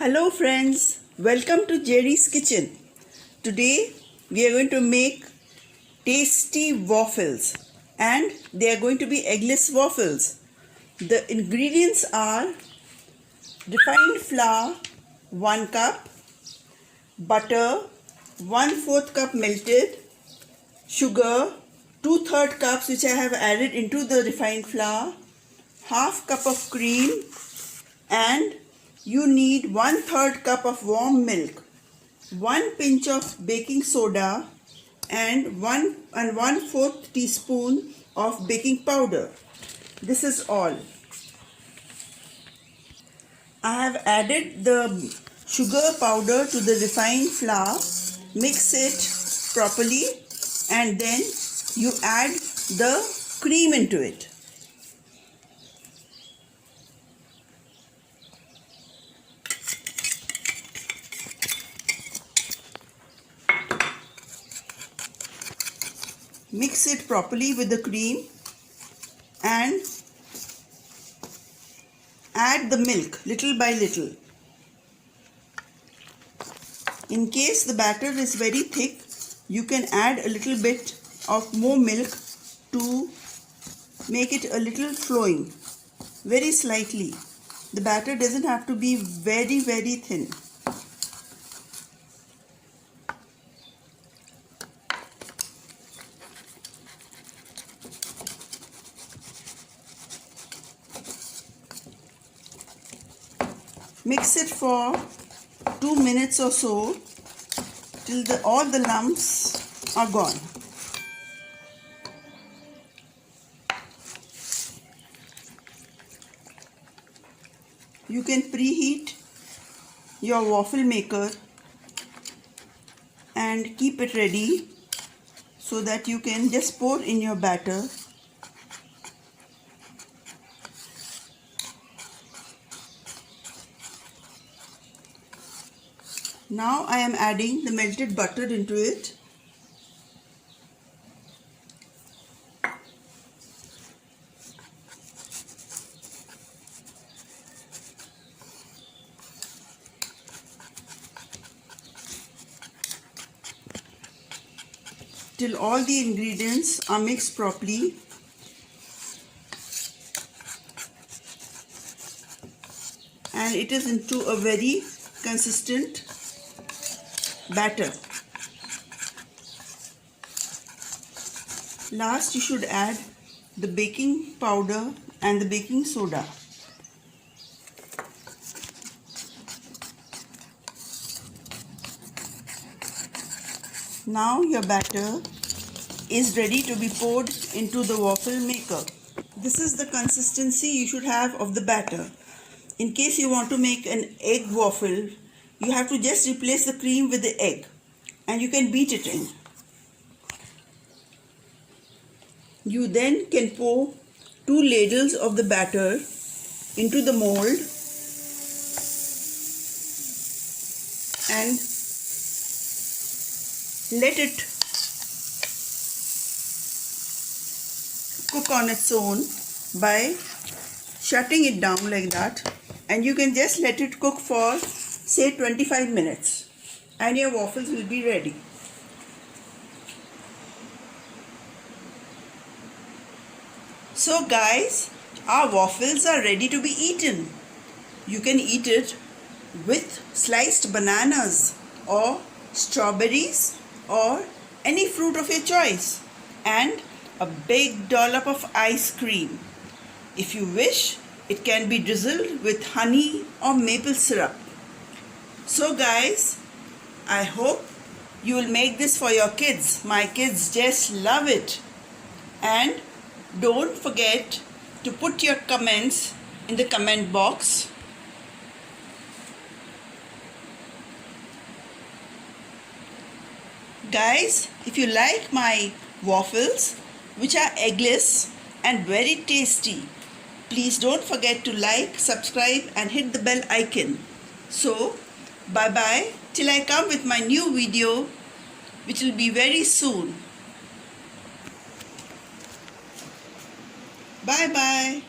Hello friends, welcome to Jerry's Kitchen. Today we are going to make tasty waffles and they are going to be eggless waffles. The ingredients are refined flour 1 cup, butter 1/4 cup melted, sugar 2/3 cups which I have added into the refined flour, half cup of cream, and you need 1/3 cup of warm milk, 1 pinch of baking soda, and 1/4 teaspoon of baking powder. This is all. I have added the sugar powder to the refined flour. Mix it properly and then you add the cream into it. Mix it properly with the cream and add the milk little by little. In case the batter is very thick, you can add a little bit of more milk to make it a little flowing, very slightly. The batter doesn't have to be very thin. Mix it for 2 minutes or so till all the lumps are gone. You can preheat your waffle maker and keep it ready so that you can just pour in your batter. Now I am adding the melted butter into it. Till all the ingredients are mixed properly. And it is into a very consistent batter. Last, you should add the baking powder and the baking soda. Now your batter is ready to be poured into the waffle maker. This is the consistency you should have of the batter. In case you want to make an egg waffle, you have to just replace the cream with the egg and you can beat it in. You then can pour 2 ladles of the batter into the mold and let it cook on its own by shutting it down like that, and you can just let it cook for say 25 minutes and your waffles will be ready. So guys, our waffles are ready to be eaten. You can eat it with sliced bananas or strawberries or any fruit of your choice and a big dollop of ice cream. If you wish, it can be drizzled with honey or maple syrup. So guys, I hope you will make this for your kids. My kids just love it. And don't forget to put your comments in the comment box. Guys, if you like my waffles, which are eggless and very tasty, please don't forget to like, subscribe and hit the bell icon. So, bye bye till I come with my new video, which will be very soon. Bye bye.